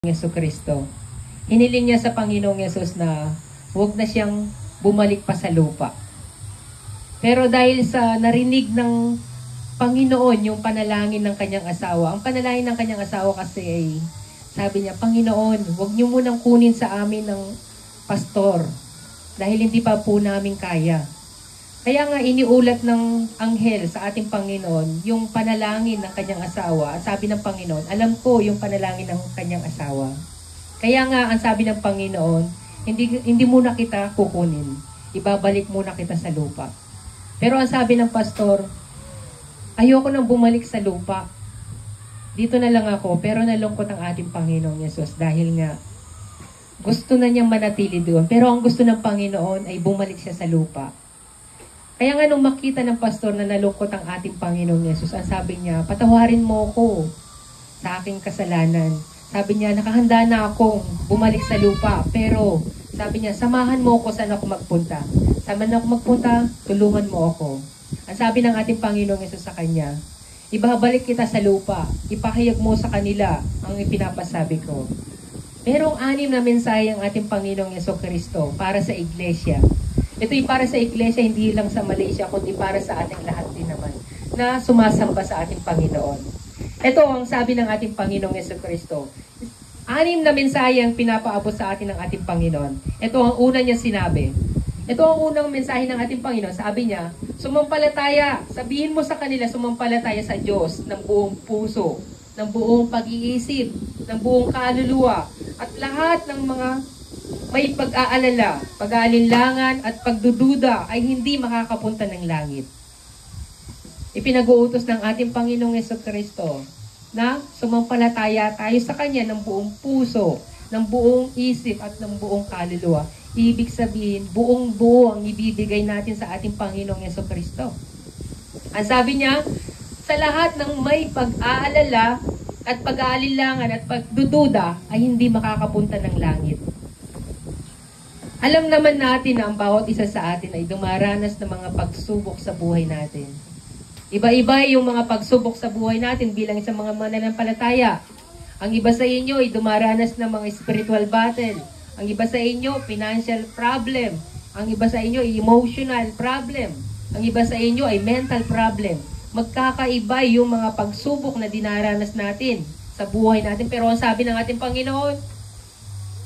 Jesucristo. Hiniling niya sa Panginoong Yesus na huwag na siyang bumalik pa sa lupa. Pero dahil sa narinig ng Panginoon yung panalangin ng kanyang asawa, ang panalangin ng kanyang asawa kasi ay, sabi niya, Panginoon, huwag niyo munang kunin sa amin ng pastor dahil hindi pa po namin kaya. Kaya nga iniulat ng anghel sa ating Panginoon yung panalangin ng kanyang asawa. At sabi ng Panginoon, alam ko yung panalangin ng kanyang asawa. Kaya nga ang sabi ng Panginoon, hindi muna kita kukunin. Ibabalik muna kita sa lupa. Pero ang sabi ng pastor, ayoko nang bumalik sa lupa. Dito na lang ako, pero nalungkot ang ating Panginoong Yesus dahil nga gusto na niyang manatili doon. Pero ang gusto ng Panginoon ay bumalik siya sa lupa. Kaya nga nung makita ng pastor na nalungkot ang ating Panginoong Yesus, ang sabi niya, patawarin mo ako sa aking kasalanan. Sabi niya, nakahanda na akong bumalik sa lupa. Pero sabi niya, samahan mo ako saan ako magpunta. Saan ako magpunta, tulungan mo ako. Ang sabi ng ating Panginoong Yesus sa kanya, ibabalik kita sa lupa. Ipahayag mo sa kanila ang ipinapasabi ko. Merong 6 na mensahe ang ating Panginoong Jesucristo para sa iglesia. Ito'y para sa iglesia, hindi lang sa Malaysia, kundi para sa ating lahat din naman na sumasamba sa ating Panginoon. Ito ang sabi ng ating Panginoong Jesucristo. 6 na mensahe ang pinapaabot sa atin ng ating Panginoon. Ito ang una niya sinabi. Ito ang unang mensahe ng ating Panginoon. Sabi niya, sumampalataya. Sabihin mo sa kanila, sumampalataya sa Diyos ng buong puso, ng buong pag-iisip, ng buong kaluluwa, at lahat ng mga may pag-aalala, pag-aalinlangan at pagdududa ay hindi makakapunta ng langit. Ipinag-uutos ng ating Panginoong Jesucristo na sumampalataya tayo sa Kanya ng buong puso, ng buong isip at ng buong kaluluwa. Ibig sabihin, buong buo ang ibibigay natin sa ating Panginoong Jesucristo. Ang sabi niya, sa lahat ng may pag-aalala at pag-aalinlangan at pagdududa ay hindi makakapunta ng langit. Alam naman natin na ang bawat isa sa atin ay dumaranas ng mga pagsubok sa buhay natin. Iba-iba yung mga pagsubok sa buhay natin bilang isang mga mananampalataya. Ang iba sa inyo ay dumaranas ng mga spiritual battle. Ang iba sa inyo, financial problem. Ang iba sa inyo, emotional problem. Ang iba sa inyo ay mental problem. Magkakaiba yung mga pagsubok na dinaranas natin sa buhay natin. Pero ang sabi ng ating Panginoon,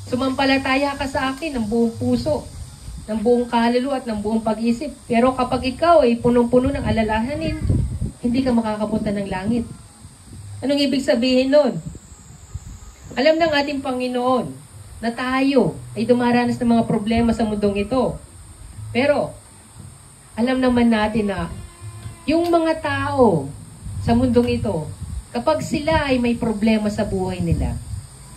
sumampalataya ka sa akin ng buong puso, ng buong kaluluwa at ng buong pag-isip. Pero kapag ikaw ay punong-puno ng alalahanin, hindi ka makakapunta ng langit. Anong ibig sabihin nun? Alam ng ating Panginoon na tayo ay dumaranas ng mga problema sa mundong ito. Pero alam naman natin na yung mga tao sa mundong ito, kapag sila ay may problema sa buhay nila,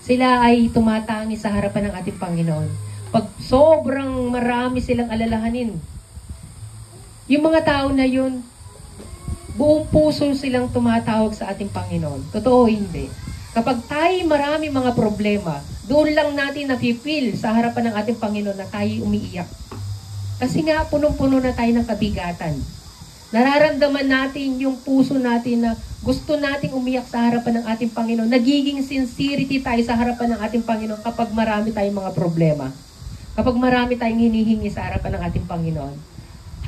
sila ay tumatangi sa harapan ng ating Panginoon. Pag sobrang marami silang alalahanin, yung mga tao na yun, buong puso silang tumatawag sa ating Panginoon. Totoo hindi. Kapag tayo marami mga problema, doon lang natin nafe-feel sa harapan ng ating Panginoon na tayo umiiyak. Kasi nga, punong-puno na tayo ng kabigatan. Nararamdaman natin yung puso natin na gusto nating umiyak sa harapan ng ating Panginoon. Nagiging sincerity tayo sa harapan ng ating Panginoon kapag marami tayong mga problema. Kapag marami tayong hinihingi sa harapan ng ating Panginoon.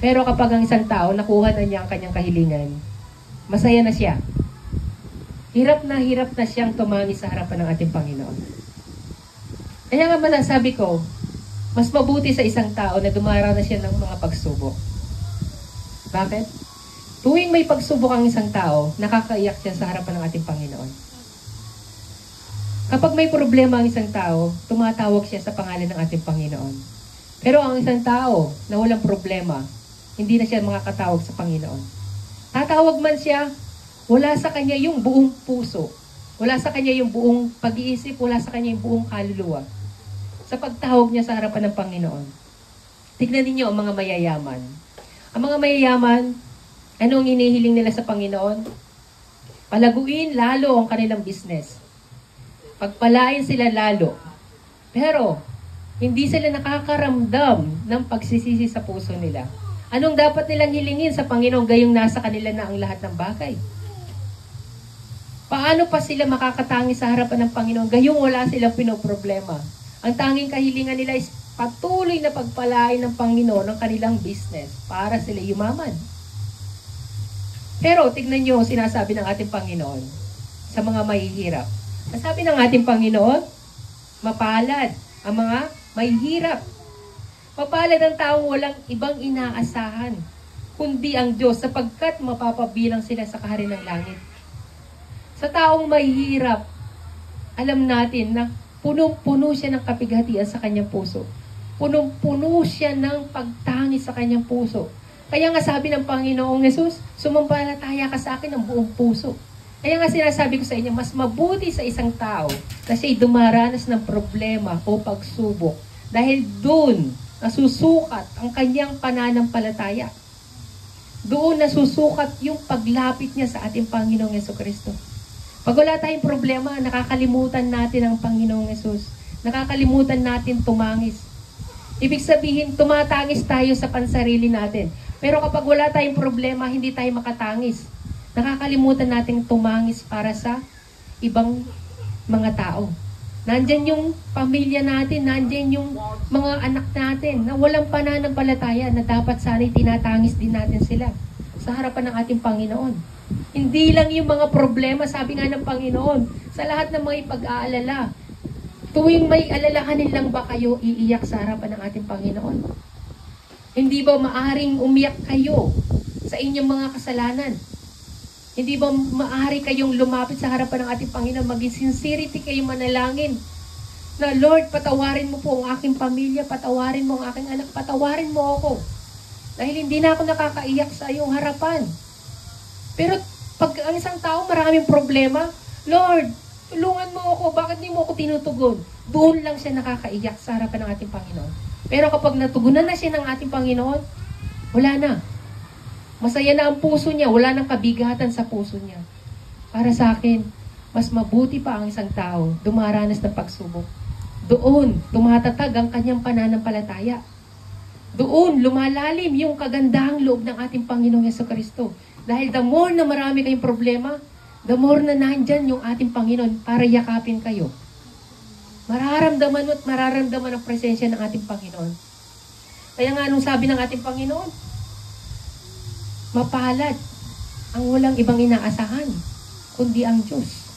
Pero kapag ang isang tao nakuha na niya ang kanyang kahilingan, masaya na siya. Hirap na siyang tumangi sa harapan ng ating Panginoon. Kaya nga masasabi ko, mas mabuti sa isang tao na dumaranas siya ng mga pagsubok. Bakit? Tuwing may pagsubok ang isang tao, nakakaiyak siya sa harapan ng ating Panginoon. Kapag may problema ang isang tao, tumatawag siya sa pangalan ng ating Panginoon. Pero ang isang tao na walang problema, hindi na siya makakatawag sa Panginoon. Tatawag man siya, wala sa kanya yung buong puso. Wala sa kanya yung buong pag-iisip, wala sa kanya yung buong kaluluwa. Sa pagtawag niya sa harapan ng Panginoon. Tignan ninyo ang mga mayayaman. Ang mga mayayaman, anong hinihiling nila sa Panginoon? Palaguin lalo ang kanilang business. Pagpalain sila lalo. Pero, hindi sila nakakaramdam ng pagsisisi sa puso nila. Anong dapat nilang hilingin sa Panginoon gayong nasa kanila na ang lahat ng bagay? Paano pa sila makakatangi sa harapan ng Panginoon? Gayong wala silang pinoproblema. Ang tanging kahilingan nila is patuloy na pagpalain ng Panginoon ng kanilang business para sila yumaman. Pero tignan nyo, sinasabi ng ating Panginoon sa mga mahihirap. Ang sabi ng ating Panginoon, mapalad ang mga mahihirap. Mapalad ang taong walang ibang inaasahan, kundi ang Diyos, sapagkat mapapabilang sila sa kaharian ng langit. Sa taong mahihirap, alam natin na punong-puno siya ng kapighatian sa kanyang puso. Punong-puno siya ng pagtangis sa kanyang puso. Kaya nga sabi ng Panginoong Yesus, sumampalataya ka sa akin ng buong puso. Kaya nga sinasabi ko sa inyo, mas mabuti sa isang tao na siya'y dumaranas ng problema o pagsubok. Dahil doon, nasusukat ang kanyang pananampalataya. Doon nasusukat yung paglapit niya sa ating Panginoong Jesucristo. Pag wala tayong problema, nakakalimutan natin ang Panginoong Yesus. Nakakalimutan natin tumangis. Ibig sabihin, tumatangis tayo sa pansarili natin. Pero kapag wala tayong problema, hindi tayo makatangis. Nakakalimutan natin tumangis para sa ibang mga tao. Nandyan yung pamilya natin, nandyan yung mga anak natin na walang pananampalataya na dapat sana'y tinatangis din natin sila sa harapan ng ating Panginoon. Hindi lang yung mga problema, sabi nga ng Panginoon, sa lahat ng mga ipag-aalala, tuwing may alalahanin lang ba kayo iiyak sa harapan ng ating Panginoon? Hindi ba maaring umiyak kayo sa inyong mga kasalanan? Hindi ba maaari kayong lumapit sa harapan ng ating Panginoon, maging sincerity kayong manalangin na, Lord, patawarin mo po ang aking pamilya, patawarin mo ang aking anak, patawarin mo ako. Dahil hindi na ako nakakaiyak sa iyong harapan. Pero pag ang isang tao maraming problema, Lord, tulungan mo ako, bakit di mo ako tinutugon? Doon lang siya nakakaiyak sa harapan ng ating Panginoon. Pero kapag natugunan na siya ng ating Panginoon, wala na. Masaya na ang puso niya, wala nang kabigatan sa puso niya. Para sa akin, mas mabuti pa ang isang tao dumaranas ng pagsubok. Doon, tumatatag ang kanyang pananampalataya. Doon, lumalalim yung kagandahang loob ng ating Panginoong Jesucristo. Dahil the more na marami kayong problema, the more na nandyan yung ating Panginoon para yakapin kayo. Mararamdaman mo at mararamdaman ang presensya ng ating Panginoon. Kaya nga anong sabi ng ating Panginoon? Mapalad ang walang ibang inaasahan, kundi ang Diyos.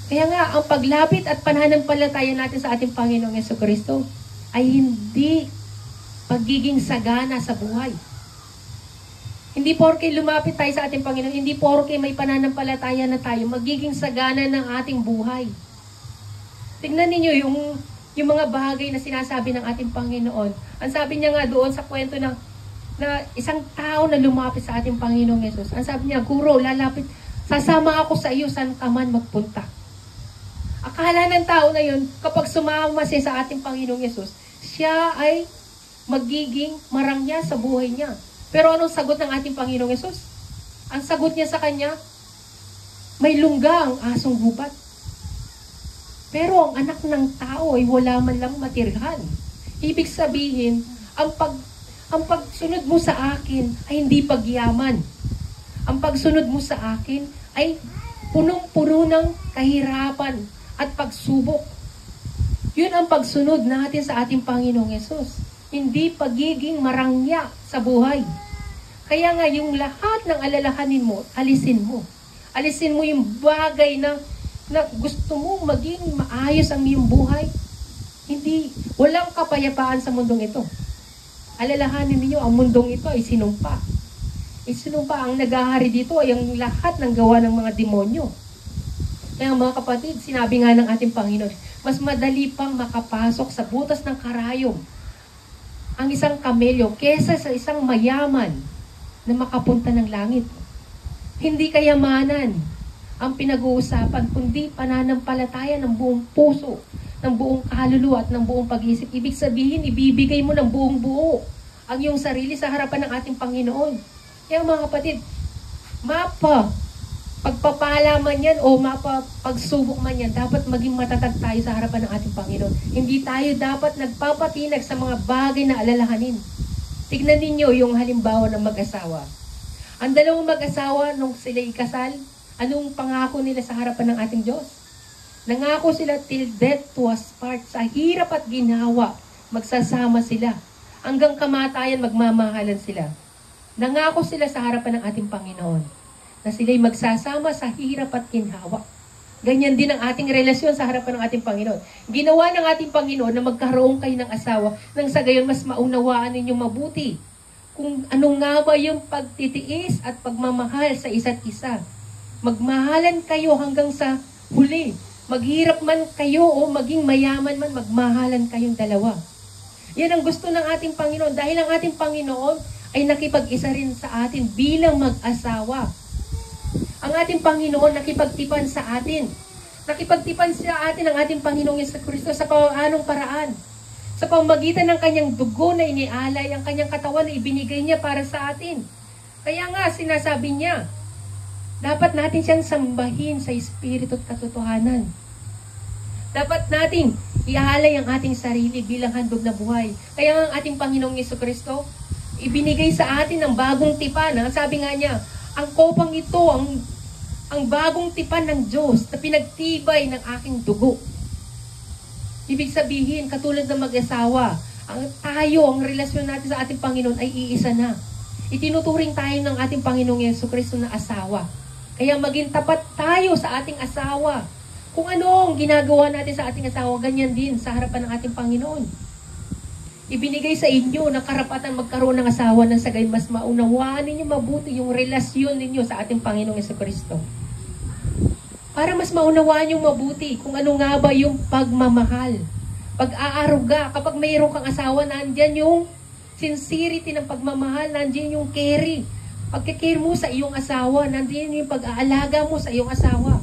Kaya nga, ang paglapit at pananampalataya natin sa ating Panginoong Jesucristo ay hindi pagiging sagana sa buhay. Hindi porke lumapit tayo sa ating Panginoon, hindi porke may pananampalataya na tayo, magiging sagana ng ating buhay. Tingnan ninyo yung mga bagay na sinasabi ng ating Panginoon. Ang sabi niya nga doon sa kwento na isang tao na lumapit sa ating Panginoong Yesus. Ang sabi niya, Guro, lalapit, sasama ako sa iyo saan ka man magpunta. Akala ng tao na yun, kapag sumama siya sa ating Panginoong Yesus, siya ay magiging marangya sa buhay niya. Pero anong sagot ng ating Panginoong Yesus? Ang sagot niya sa kanya, may lungga ang asong gubat. Pero ang anak ng tao ay wala man lang matirhan. Ibig sabihin, ang pagsunod mo sa akin ay hindi pagyaman. Ang pagsunod mo sa akin ay punong-puno ng kahirapan at pagsubok. Yun ang pagsunod natin sa ating Panginoong Yesus. Hindi pagiging marangya sa buhay. Kaya nga yung lahat ng alalahanin mo, alisin mo. Alisin mo yung bagay na gusto mong maging maayos ang iyong buhay. Hindi, walang kapayapaan sa mundong ito. Alalahanin niyo, ang mundong ito ay sinumpa. Sinumpa, ang naghahari dito ay ang lahat ng gawa ng mga demonyo. Kaya mga kapatid, sinabi nga ng ating Panginoon, mas madali pang makapasok sa butas ng karayom ang isang kamelyo kesa sa isang mayaman na makapunta ng langit. Hindi kayamanan ang pinag-uusapan, kundi pananampalataya ng buong puso, ng buong kaluluwa at ng buong pag-iisip. Ibig sabihin, ibibigay mo ng buong buo ang iyong sarili sa harapan ng ating Panginoon. Kaya mga kapatid, pagpapala man yan o pagsubok man yan, dapat maging matatag tayo sa harapan ng ating Panginoon. Hindi tayo dapat nagpapatinag sa mga bagay na alalahanin. Tignan ninyo yung halimbawa ng mag-asawa. Ang dalawang mag-asawa, nung sila ikasal, Anong pangako nila sa harapan ng ating Diyos? Nangako sila till death to us part. Sa hirap at ginawa, magsasama sila. Hanggang kamatayan, magmamahalan sila. Nangako sila sa harapan ng ating Panginoon na sila'y magsasama sa hirap at ginhawa. Ganyan din ang ating relasyon sa harapan ng ating Panginoon. Ginawa ng ating Panginoon na magkaroon kayo ng asawa nang sa gayon mas maunawaan ninyong mabuti kung ano nga ba yung pagtitiis at pagmamahal sa isa't isa. Magmahalan kayo hanggang sa huli. Maghirap man kayo o maging mayaman man, magmahalan kayong dalawa. Yan ang gusto ng ating Panginoon dahil ang ating Panginoon ay nakipag-isa rin sa atin bilang mag-asawa. Ang ating Panginoon nakipagtipan sa atin. Nakipagtipan sa atin ang ating Panginoong Jesucristo sa paanong paraan. Sa pamamagitan ng kanyang dugo na inialay, ang kanyang katawan na ibinigay niya para sa atin. Kaya nga sinasabi niya, dapat natin siyang sambahin sa espiritu at katotohanan. Dapat nating ialay ang ating sarili bilang handog na buhay. Kaya ang ating Panginoong Jesucristo, ibinigay sa atin ang bagong tipan. Sabi nga niya, ang kopang ito, ang bagong tipan ng Diyos na pinagtibay ng aking dugo. Ibig sabihin, katulad ng mag-asawa, ang relasyon natin sa ating Panginoon ay iisa na. Itinuturing tayo ng ating Panginoong Jesucristo na asawa. Kaya maging tapat tayo sa ating asawa. Kung ano ang ginagawa natin sa ating asawa, ganyan din sa harapan ng ating Panginoon. Ibinigay sa inyo ng karapatan magkaroon ng asawa nang sa gayon mas maunawaan ninyo mabuti yung relasyon ninyo sa ating Panginoong Jesucristo. Para mas maunawaan yung mabuti kung ano nga ba yung pagmamahal. Pag-aaruga, kapag mayroon kang asawa, nandyan yung sincerity ng pagmamahal, nandyan yung carry. Pagkikare mo sa iyong asawa, nandiyan yung pag-aalaga mo sa iyong asawa.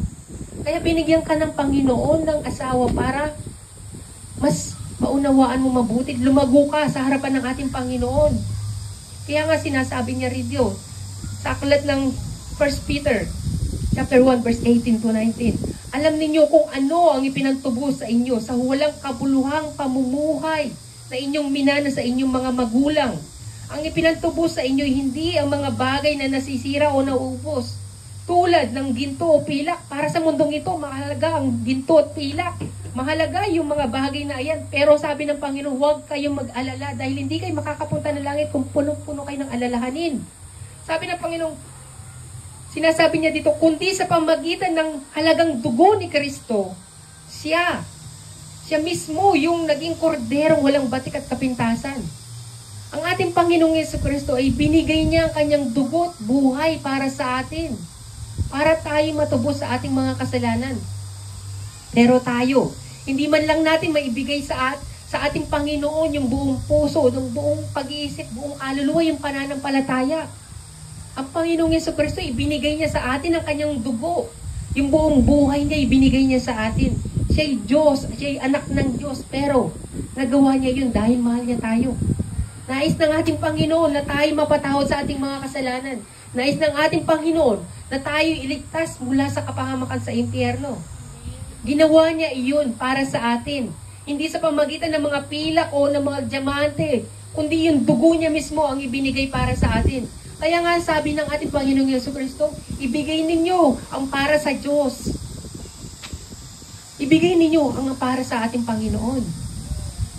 Kaya binigyan ka ng Panginoon ng asawa para mas maunawaan mo mabuti. Lumago ka sa harapan ng ating Panginoon. Kaya nga sinasabi niya rin yun, sa aklat ng 1 Peter, chapter 1, verse 18 to 19. Alam ninyo kung ano ang ipinagtubos sa inyo sa walang kabuluhang pamumuhay na inyong minana sa inyong mga magulang. Ang ipinagtubos sa inyo hindi ang mga bagay na nasisira o nauubos. Tulad ng ginto o pilak. Para sa mundong ito, mahalaga ang ginto at pilak. Mahalaga yung mga bagay na ayan. Pero sabi ng Panginoon, huwag kayong mag-alala dahil hindi kayo makakapunta ng langit kung punong-puno kayo ng alalahanin. Sabi ng Panginoon, sinasabi niya dito, kundi sa pamagitan ng halagang dugo ni Kristo, siya mismo yung naging korderong walang batik at kapintasan. Ang ating Panginoong Jesucristo ay binigay niya ang kanyang dugo't buhay para sa atin. Para tayo matubos sa ating mga kasalanan. Pero tayo, hindi man lang natin maibigay sa ating Panginoon yung buong puso, yung buong pag-iisip, buong kaluluwa, yung pananampalataya. Ang Panginoong Jesucristo, ibinigay niya sa atin ang kanyang dugo. Yung buong buhay niya, ibinigay niya sa atin. Siya'y Diyos, siya'y anak ng Diyos, pero nagawa niya yun dahil mahal niya tayo. Nais ng ating Panginoon na tayo mapatawad sa ating mga kasalanan. Nais ng ating Panginoon na tayo iligtas mula sa kapahamakan sa impyerno. Ginawa niya iyon para sa atin. Hindi sa pamagitan ng mga pilak o ng mga diamante, kundi yung dugo niya mismo ang ibinigay para sa atin. Kaya nga sabi ng ating Panginoong Jesucristo, ibigay ninyo ang para sa Diyos. Ibigay ninyo ang para sa ating Panginoon.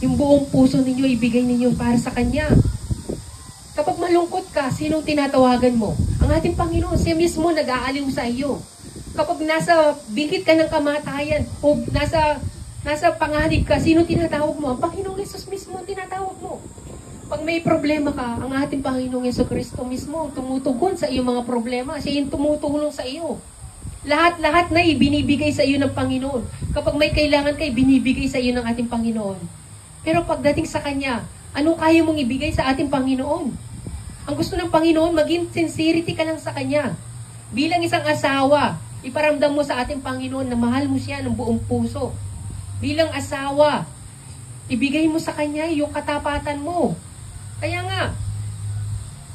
Yung buong puso ninyo, ibigay ninyo para sa Kanya. Kapag malungkot ka, sinong tinatawagan mo? Ang ating Panginoon, siya mismo nag-aaliw sa iyo. Kapag nasa bingkit ka ng kamatayan, o nasa panganib ka, sino tinatawag mo? Ang Panginoong Yesus mismo ang tinatawag mo. Pag may problema ka, ang ating Panginoong Jesucristo mismo ang tumutugon sa iyong mga problema. Siya yung tumutulong sa iyo. Lahat na ibinibigay sa iyo ng Panginoon. Kapag may kailangan ka, ibinibigay sa iyo ng ating Panginoon. Pero pagdating sa Kanya, ano kaya mong ibigay sa ating Panginoon? Ang gusto ng Panginoon, maging sincerity ka lang sa Kanya. Bilang isang asawa, iparamdam mo sa ating Panginoon na mahal mo siya ng buong puso. Bilang asawa, ibigay mo sa Kanya yung katapatan mo. Kaya nga,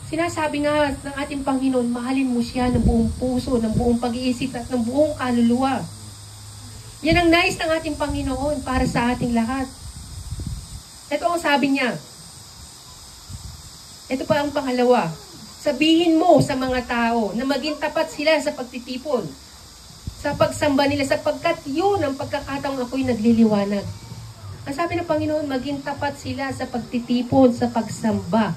sinasabi nga ng ating Panginoon, mahalin mo siya ng buong puso, ng buong pag-iisip at ng buong kaluluwa. Yan ang nais ng ating Panginoon para sa ating lahat. Ito ang sabi niya. Ito pa ang pangalawa. Sabihin mo sa mga tao na maging tapat sila sa pagtitipon sa pagsamba nila sapagkat yun ang pagkakataong ako'y nagliliwanag. Ang sabi ng Panginoon, maging tapat sila sa pagtitipon, sa pagsamba.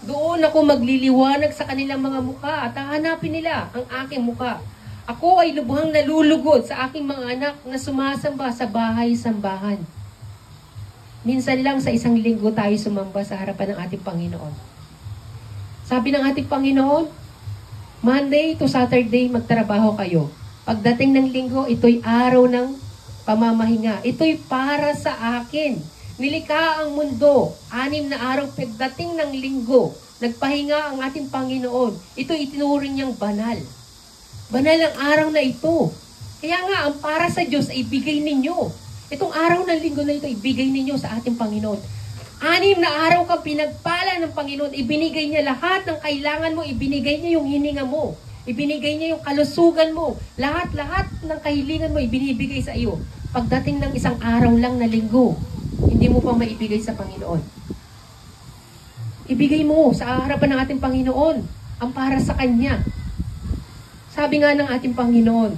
Doon ako magliliwanag sa kanilang mga mukha at hahanapin nila ang aking mukha. Ako ay lubhang nalulugod sa aking mga anak na sumasamba sa bahay-sambahan. Minsan lang sa isang linggo tayo sumamba sa harapan ng ating Panginoon. Sabi ng ating Panginoon, Monday to Saturday magtrabaho kayo. Pagdating ng linggo, ito'y araw ng pamamahinga. Ito'y para sa akin. Nilikha ang mundo. 6 na araw pagdating ng linggo. Nagpahinga ang ating Panginoon. Ito'y itinuring niyang banal. Banal ang araw na ito. Kaya nga, ang para sa Diyos ay ibigay ninyo. Itong araw ng linggo na ito, ibigay ninyo sa ating Panginoon. 6 na araw kang pinagpala ng Panginoon. Ibinigay niya lahat ng kailangan mo. Ibinigay niya yung hininga mo. Ibinigay niya yung kalusugan mo. Lahat-lahat ng kahilingan mo, ibinibigay sa iyo. Pagdating ng isang araw lang na linggo, hindi mo pa maibigay sa Panginoon. Ibigay mo sa harapan ng ating Panginoon ang para sa Kanya. Sabi nga ng ating Panginoon,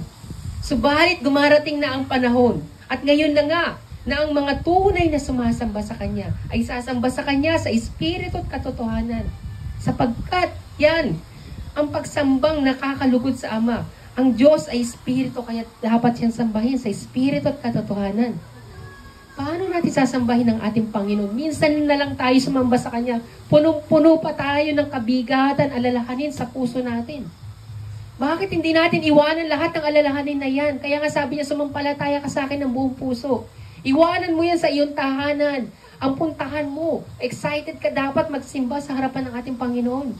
subalit dumarating na ang panahon, at ngayon na nga, na ang mga tunay na sumasamba sa Kanya ay sasamba sa Kanya sa Espiritu at katotohanan. Sapagkat yan, ang pagsambang nakakalugod sa Ama. Ang Diyos ay Espiritu, kaya dapat siyang sambahin sa Espiritu at katotohanan. Paano natin sasambahin ang ating Panginoon? Minsan na lang tayo sumamba sa Kanya. Punong-puno pa tayo ng kabigatan, alalahanin sa puso natin. Bakit hindi natin iwanan lahat ng alalahanin na yan? Kaya nga sabi niya, sumampalataya ka sa akin ng buong puso. Iwanan mo yan sa iyong tahanan. Ang puntahan mo. Excited ka dapat magsimba sa harapan ng ating Panginoon.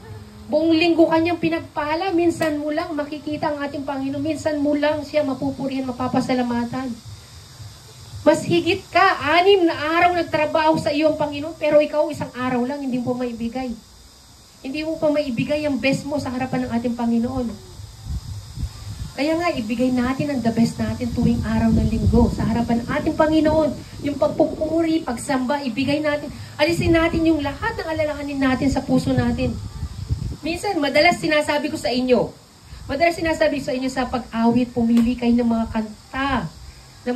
Buong linggo kanyang pinagpala. Minsan mo lang makikita ang ating Panginoon. Minsan mo lang siya mapupurihan, mapapasalamatan. Mas higit ka. 6 na araw nagtrabaho sa iyong Panginoon. Pero ikaw isang araw lang, hindi mo maibigay. Hindi mo pa maibigay ang best mo sa harapan ng ating Panginoon. Kaya nga, ibigay natin ang the best natin tuwing araw ng linggo sa harapan ng ating Panginoon. Yung pagpupuri, pagsamba, ibigay natin. Alisin natin yung lahat ng alalahanin natin sa puso natin. Minsan, madalas sinasabi ko sa inyo sa pag-awit, pumili kayo ng mga kanta na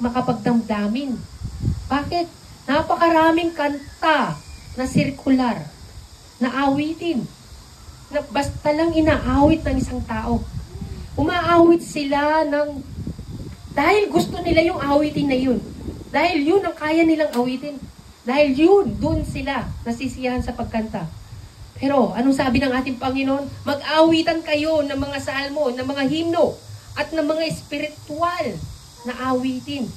makapagdamdamin. Bakit? Napakaraming kanta na sirkular, na awitin, na basta lang inaawit ng isang tao. Umaawit sila dahil gusto nila yung awitin na yun. Dahil yun ang kaya nilang awitin. Dahil yun, dun sila nasisiyahan sa pagkanta. Pero, anong sabi ng ating Panginoon? Mag-awitan kayo ng mga salmo, ng mga himno, at ng mga espiritual na awitin.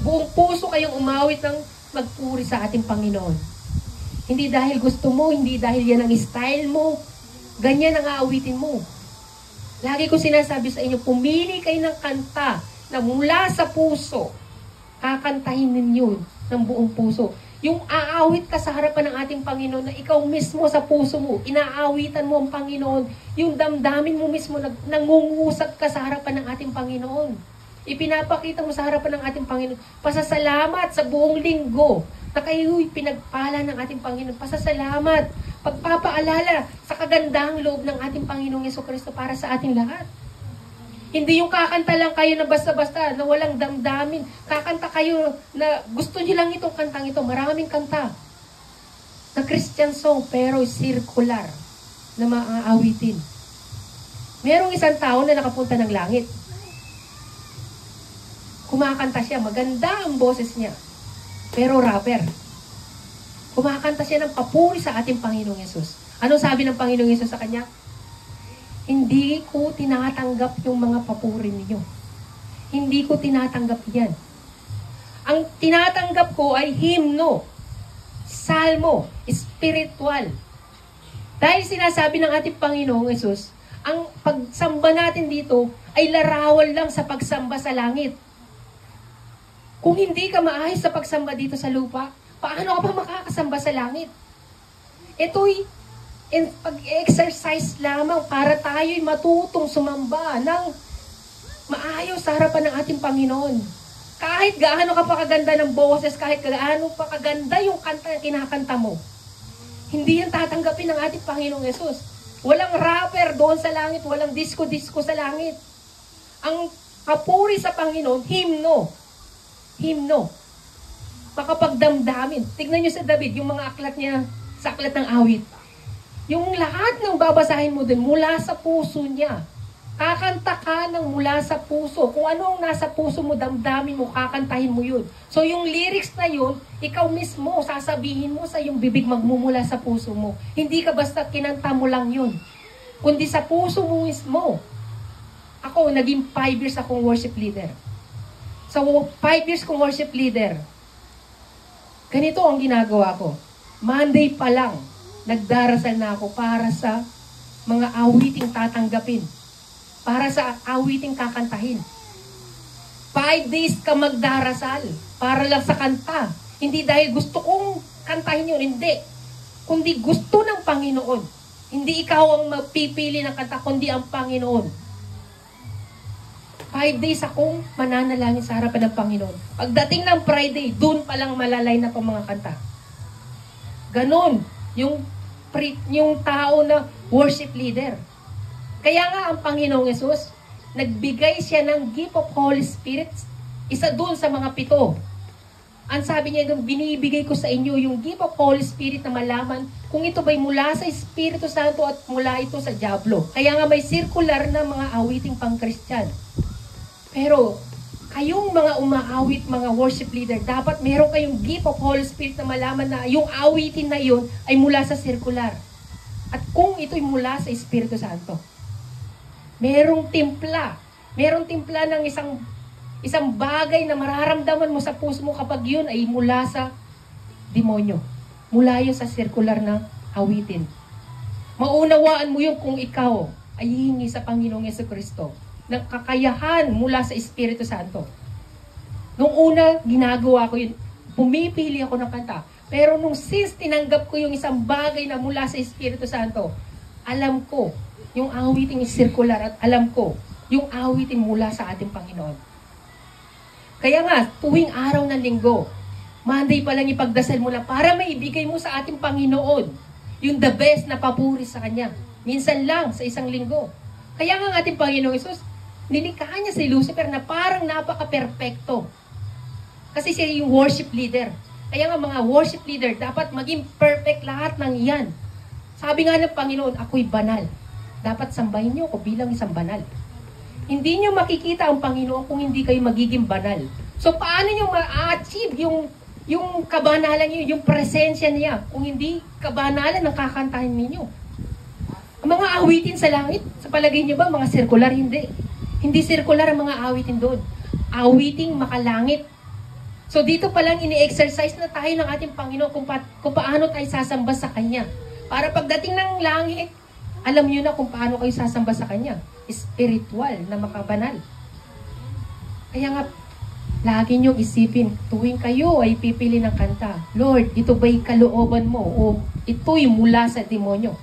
Buong puso kayong umawit ng magpuri sa ating Panginoon. Hindi dahil gusto mo, hindi dahil yan ang style mo, ganyan ang aawitin mo. Lagi ko sinasabi sa inyo, pumili kayo ng kanta na mula sa puso, kakantahin ninyo ng buong puso. Yung aawit ka sa harapan ng ating Panginoon na ikaw mismo sa puso mo, inaawitan mo ang Panginoon, yung damdamin mo mismo, nangungusap ka sa harapan ng ating Panginoon. Ipinapakita mo sa harapan ng ating Panginoon, pasasalamat sa buong linggo na kayo'y pinagpala ng ating Panginoon. Pasasalamat, pagpapaalala sa kagandahang loob ng ating Panginoong Jesucristo para sa ating lahat. Hindi yung kakanta lang kayo na basta-basta, na walang damdamin. Kakanta kayo na gusto niyo lang itong kantang ito. Maraming kanta na Christian song, pero circular na maaawitin. Merong isang tao na nakapunta ng langit. Kumakanta siya, maganda ang boses niya. Pero rapper. Kumakanta siya ng papuri sa ating Panginoong Yesus. Ano sabi ng Panginoong Yesus sa kanya? Hindi ko tinatanggap yung mga papuri niyo. Hindi ko tinatanggap yan. Ang tinatanggap ko ay himno, salmo, spiritual. Dahil sinasabi ng ating Panginoong Yesus, ang pagsamba natin dito ay larawan lang sa pagsamba sa langit. Kung hindi ka maayos sa pagsamba dito sa lupa, paano ka pa makakasamba sa langit? Ito'y pag-exercise lamang para tayo'y matutong sumamba ng maayos sa harapan ng ating Panginoon. Kahit gaano ka pa kaganda ng boses, kahit gaano pa kaganda yung kanta na kinakanta mo, hindi yan tatanggapin ng ating Panginoong Yesus. Walang rapper doon sa langit, walang disco-disco sa langit. Ang papuri sa Panginoon, himno. Himno. Makapagdamdamin. Tignan nyo sa David, yung mga aklat niya, sa aklat ng awit. Yung lahat ng babasahin mo dun, mula sa puso niya. Kakanta ka ng mula sa puso. Kung ano ang nasa puso mo, damdamin mo, kakantahin mo yun. So yung lyrics na yun, ikaw mismo, sasabihin mo sa yung bibig magmumula sa puso mo. Hindi ka basta kinanta mo lang yun. Kundi sa puso mo mismo. Ako, naging 5 years akong worship leader. So 5 years kong worship leader, ganito ang ginagawa ko. Monday pa lang, nagdarasal na ako para sa mga awiting tatanggapin. Para sa awiting kakantahin. 5 days ka magdarasal para lang sa kanta. Hindi dahil gusto kong kantahin yun, hindi. Kundi gusto ng Panginoon. Hindi ikaw ang mapipili ng kanta, kundi ang Panginoon. 5 days akong mananalangin sa harapan ng Panginoon. Pagdating ng Friday, dun palang malalay na pa mga kanta. Ganon, yung tao na worship leader. Kaya nga ang Panginoong Yesus, nagbigay siya ng gift of Holy Spirit, isa dun sa mga 7. Ang sabi niya doon, binibigay ko sa inyo yung gift of Holy Spirit na malaman kung ito ba'y mula sa Espiritu Santo at mula ito sa Diablo. Kaya nga may circular na mga awiting pang-Christian. Pero, kayong mga umaawit, mga worship leader, dapat meron kayong gift of Holy Spirit na malaman na yung awitin na yun ay mula sa circular. At kung ito'y mula sa Espiritu Santo. Merong timpla ng isang bagay na mararamdaman mo sa puso mo kapag yun ay mula sa demonyo. Mula yun sa circular na awitin. Maunawaan mo yun kung ikaw ay hihingi sa Panginoong Jesucristo ng kakayahan mula sa Espiritu Santo. Nung una, ginagawa ko yun. Pumipili ako ng kanta. Pero nung since tinanggap ko yung isang bagay na mula sa Espiritu Santo, alam ko yung awiting circular at alam ko yung awiting mula sa ating Panginoon. Kaya nga, tuwing araw ng linggo, Monday pa lang ipagdasal mo na para maibigay mo sa ating Panginoon yung the best na papuri sa Kanya. Minsan lang sa isang linggo. Kaya nga ang ating Panginoong Isus, nilikha niya si Lucifer na parang napaka-perfecto. Kasi siya yung worship leader. Kaya nga mga worship leader, dapat maging perfect lahat ng iyan. Sabi nga ng Panginoon, ako'y banal. Dapat sambahin niyo ako bilang isang banal. Hindi niyo makikita ang Panginoon kung hindi kayo magiging banal. So paano niyo ma-achieve yung kabanalan niyo, yung presensya niya, kung hindi kabanalan ang kakantahin ninyo? Ang mga awitin sa langit, sa palagay niyo ba, mga circular? Hindi. Hindi circular ang mga awitin doon. Awiting makalangit. So dito pa lang ini-exercise na tayo ng ating Panginoon kung paano tayo sasamba sa Kanya. Para pagdating ng langit, alam niyo na kung paano kayo sasamba sa Kanya. Spiritual na makabanal. Kaya nga, lagi niyong isipin, tuwing kayo ay pipili ng kanta, Lord, ito ba'y kalooban mo o ito'y mula sa demonyo?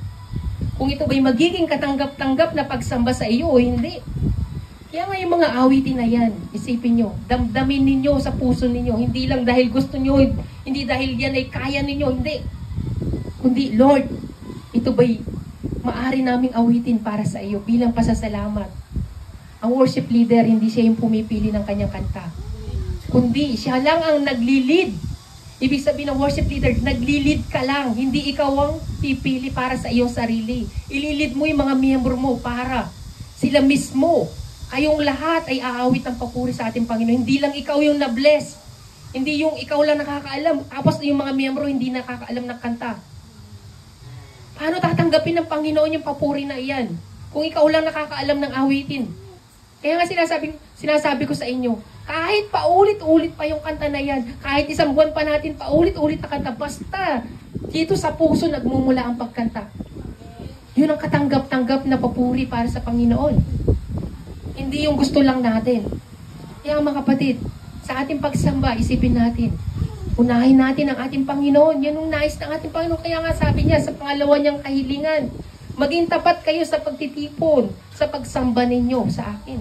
Kung ito ba'y magiging katanggap-tanggap na pagsamba sa iyo o hindi? Kaya nga yung mga awitin na yan, isipin nyo, damdamin ninyo sa puso ninyo, hindi lang dahil gusto nyo, hindi dahil yan ay kaya ninyo, hindi. Kundi, Lord, ito ba'y maaari naming awitin para sa iyo bilang pasasalamat. Ang worship leader, hindi siya yung pumipili ng kanyang kanta. Kundi, siya lang ang nagli-lead. Ibig sabihin ng worship leader, nagli-lead ka lang. Hindi ikaw ang pipili para sa iyong sarili. Ililid mo yung mga miyembro mo para sila mismo, kayong lahat ay aawit ng papuri sa ating Panginoon. Hindi lang ikaw yung na-bless. Hindi yung ikaw lang nakakaalam. Tapos yung mga miyembro hindi nakakaalam ng kanta. Paano tatanggapin ng Panginoon yung papuri na iyan? Kung ikaw lang nakakaalam ng awitin. Kaya nga sinasabi ko sa inyo, kahit paulit-ulit pa yung kanta na yan, kahit isang buwan pa natin paulit-ulit na kanta, basta dito sa puso nagmumula ang pagkanta. Yun ang katanggap-tanggap na papuri para sa Panginoon. Hindi yung gusto lang natin. Kaya mga kapatid, sa ating pagsamba, isipin natin, unahin natin ang ating Panginoon. Yan ang nais ng ating Panginoon. Kaya nga sabi niya sa pangalawa niyang kahilingan, maging tapat kayo sa pagtitipon, sa pagsamba ninyo sa akin.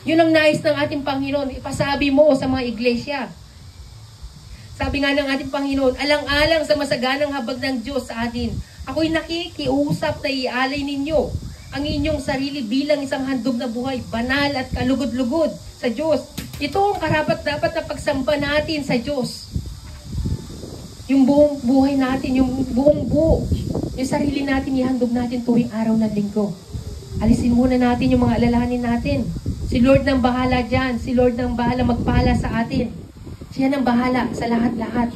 Yun ang nais ng ating Panginoon. Ipasabi mo sa mga iglesia. Sabi nga ng ating Panginoon, alang-alang sa masaganang habag ng Diyos sa atin. Ako'y nakikiusap na ialay ninyo ang inyong sarili bilang isang handog na buhay, banal at kalugod-lugod sa Diyos. Ito ang karapat-dapat na pagsamba natin sa Diyos. Yung buong buhay natin, yung buong buo, yung sarili natin, ihandog natin tuwing araw ng linggo. Alisin muna natin yung mga alalahanin natin. Si Lord nang bahala dyan. Si Lord nang bahala magpala sa atin. Siya nang bahala sa lahat-lahat.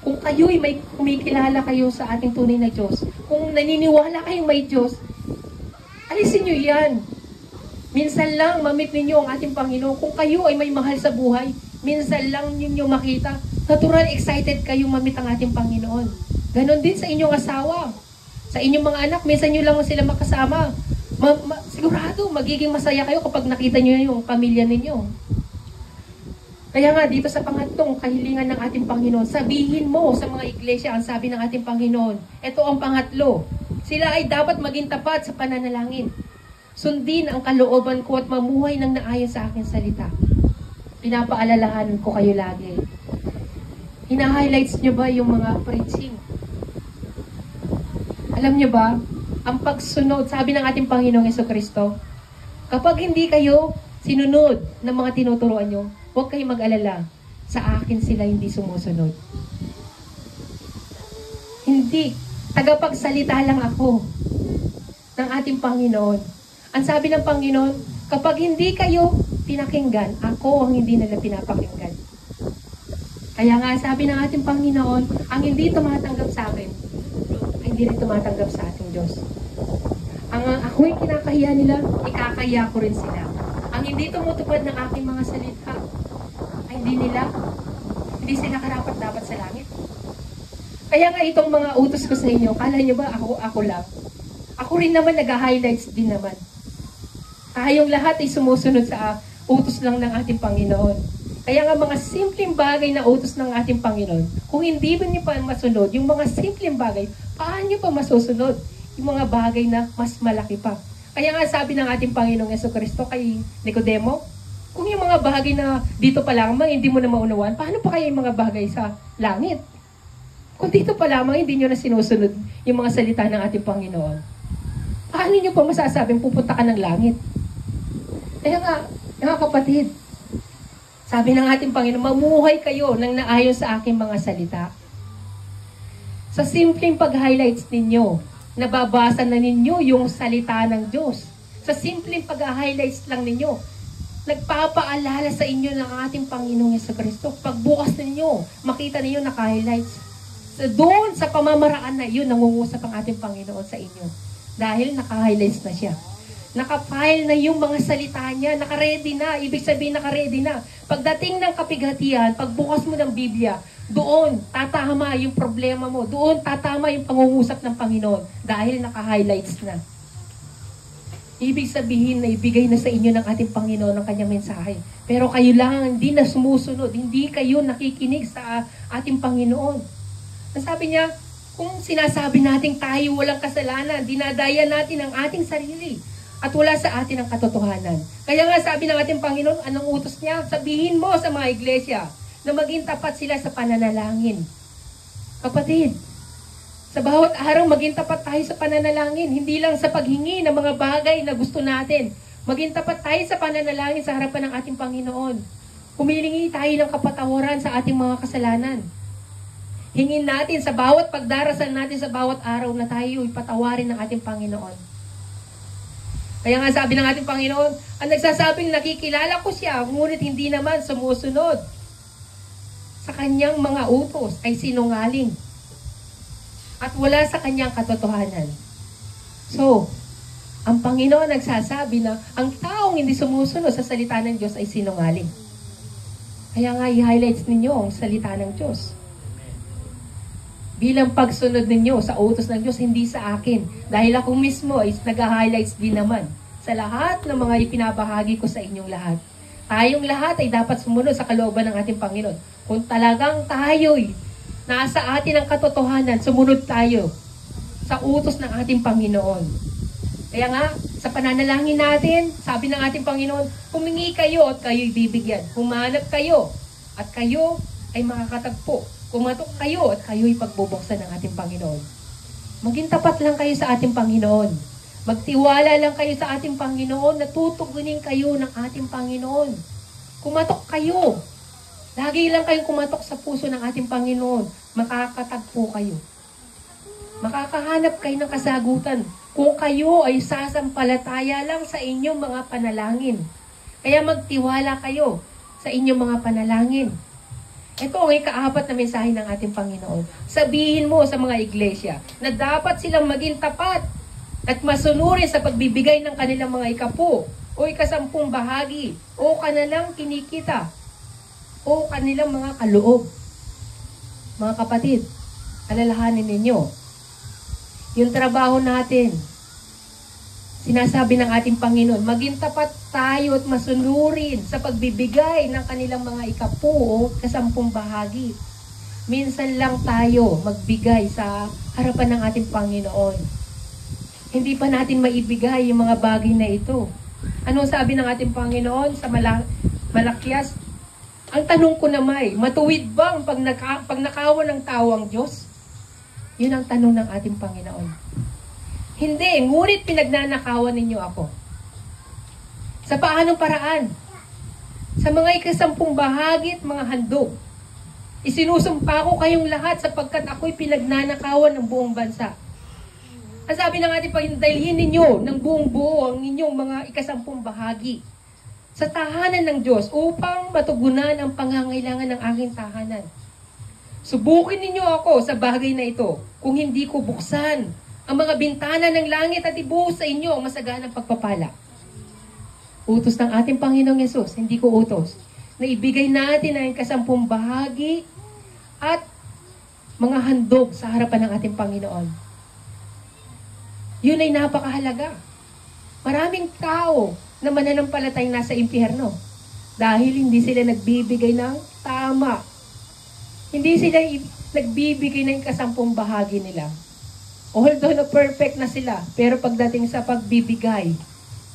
Kung kayo'y may kumikilala kayo sa ating tunay na Diyos, kung naniniwala kayong may Diyos, alisin nyo yan. Minsan lang mamit ninyo ang ating Panginoon. Kung kayo ay may mahal sa buhay, minsan lang ninyo makita, natural excited kayong mamit ang ating Panginoon. Ganon din sa inyong asawa. Sa inyong mga anak, minsan nyo lang sila makasama. Sigurado, magiging masaya kayo kapag nakita nyo yung pamilya ninyo. Kaya nga, dito sa pangatlong kahilingan ng ating Panginoon, sabihin mo sa mga iglesia ang sabi ng ating Panginoon. Ito ang pangatlo. Sila ay dapat maging tapat sa pananalangin. Sundin ang kalooban ko at mamuhay ng naayon sa aking salita. Pinapaalalahanan ko kayo lagi. Hina-highlights nyo ba yung mga preaching? Alam nyo ba, ang pagsunod, sabi ng ating Panginoong Jesucristo, kapag hindi kayo sinunod ng mga tinuturuan nyo, huwag kayong mag-alala. Sa akin sila hindi sumusunod. Hindi. Tagapagsalita lang ako ng ating Panginoon. Ang sabi ng Panginoon, kapag hindi kayo pinakinggan, ako ang hindi nila pinapakinggan. Kaya nga sabi ng ating Panginoon, ang hindi tumatanggap sa akin, ay hindi rin tumatanggap sa ating Diyos. Ang ako'y kinakahiya nila, ikakahiya ko rin sila. Ang hindi tumutupad ng aking mga salita, ay hindi sila karapat-dapat sa langit. Kaya nga itong mga utos ko sa inyo, kala nyo ba ako lang? Ako rin naman nag-highlights din naman. Tayong lahat ay sumusunod sa utos lang ng ating Panginoon. Kaya nga mga simpleng bagay na utos ng ating Panginoon, kung hindi ba niyo pa masunod, yung mga simpleng bagay, paano niyo pa masusunod? Yung mga bagay na mas malaki pa. Kaya nga sabi ng ating Panginoong Jesucristo kay Nicodemo, kung yung mga bagay na dito pa lamang hindi mo na maunawaan, paano pa kaya yung mga bagay sa langit? Kung dito pa lamang hindi nyo na sinusunod yung mga salita ng ating Panginoon, paano nyo pa masasabing pupunta ka ng langit? Kaya nga, mga kapatid, sabi ng ating Panginoon, mamuhay kayo ng naayon sa aking mga salita. Sa simpleng pag-highlights ninyo, nababasa na ninyo yung salita ng Diyos. Sa simpleng pag-highlights lang ninyo, nagpapaalala sa inyo ng ating Panginoong Jesucristo. Pagbukas ninyo, makita ninyo naka-highlights. Doon sa pamamaraan na yun, nangungusap ang ating Panginoon sa inyo. Dahil naka-highlights na siya. Naka-file na yung mga salita niya, naka-ready na, ibig sabihin naka-ready na. Pagdating ng kapighatian, pagbukas mo ng Biblia, doon tatama yung problema mo, doon tatama yung pangungusap ng Panginoon dahil naka-highlights na. Ibig sabihin na ibigay na sa inyo ng ating Panginoon ang kanyang mensahe. Pero kayo lang hindi na sumusunod, hindi kayo nakikinig sa ating Panginoon. Ang sabi niya, kung sinasabi natin tayo walang kasalanan, dinadaya natin ang ating sarili at wala sa atin ang katotohanan. Kaya nga sabi ng ating Panginoon, anong utos niya? Sabihin mo sa mga iglesia na maging tapat sila sa pananalangin. Kapatid, sa bawat araw maging tapat tayo sa pananalangin, hindi lang sa paghingi ng mga bagay na gusto natin. Maging tapat tayo sa pananalangin sa harapan ng ating Panginoon. Humilingi tayo ng kapatawaran sa ating mga kasalanan. Hingin natin sa bawat pagdarasal natin sa bawat araw na tayo ipatawarin ng ating Panginoon. Kaya nga sabi ng ating Panginoon, ang nagsasabing nakikilala ko siya, ngunit hindi naman sumusunod sa kanyang mga utos ay sinungaling at wala sa kanyang katotohanan. So, ang Panginoon nagsasabi na ang taong hindi sumusunod sa salita ng Diyos ay sinungaling. Kaya nga i-highlights ninyo ang salita ng Diyos. Bilang pagsunod ninyo sa utos ng Diyos, hindi sa akin. Dahil ako mismo ay nag-highlights din naman sa lahat ng mga ipinabahagi ko sa inyong lahat. Tayong lahat ay dapat sumunod sa kalooban ng ating Panginoon. Kung talagang tayo'y nasa atin ang katotohanan, sumunod tayo sa utos ng ating Panginoon. Kaya nga, sa pananalangin natin, sabi ng ating Panginoon, humingi kayo at kayo'y bibigyan. Humanap kayo at kayo ay makakatagpo. Kumatok kayo at kayo'y pagbubuksan ng ating Panginoon. Maging tapat lang kayo sa ating Panginoon. Magtiwala lang kayo sa ating Panginoon, natutugunin kayo ng ating Panginoon. Kumatok kayo. Lagi lang kayong kumatok sa puso ng ating Panginoon. Makakatagpo kayo. Makakahanap kayo ng kasagutan kung kayo ay sasampalataya lang sa inyong mga panalangin. Kaya magtiwala kayo sa inyong mga panalangin. Ito ang ikaapat na mensahe ng ating Panginoon. Sabihin mo sa mga iglesia na dapat silang maging tapat at masunurin sa pagbibigay ng kanilang mga ikapu o ikasampung bahagi o kanilang kinikita o kanilang mga kaloob. Mga kapatid, alalahanin ninyo, yung trabaho natin, sinasabi ng ating Panginoon, maging tapat tayo at masunurin sa pagbibigay ng kanilang mga ikapu o kasampung bahagi. Minsan lang tayo magbigay sa harapan ng ating Panginoon. Hindi pa natin maibigay yung mga bagay na ito. Anong sabi ng ating Panginoon sa Malakyas? Ang tanong ko naman, matuwid bang pag nakawan ng tao ang Diyos? Yun ang tanong ng ating Panginoon. Hindi, ngunit pinagnanakawan ninyo ako. Sa paanong paraan? Sa mga ikasampung bahagi at mga handog. Isinusumpa ko kayong lahat sapagkat ako'y pinagnanakawan ng buong bansa. Ang sabi ng ating Panginoon, dalhin ninyo ng buong buo ang inyong mga ikasampung bahagi sa tahanan ng Diyos upang matugunan ang pangangailangan ng aking tahanan. Subukin ninyo ako sa bagay na ito kung hindi ko buksan ang mga bintana ng langit at ibuhos sa inyo ang masaganang pagpapala. Utos ng ating Panginoong Yesus, hindi ko utos, na ibigay natin ang kasampung bahagi at mga handog sa harapan ng ating Panginoon. Yun ay napakahalaga. Maraming tao na mananampalatayang nasa impyerno dahil hindi sila nagbibigay ng tama. Hindi sila nagbibigay ng kasampung bahagi nila. Although na perfect na sila, pero pagdating sa pagbibigay,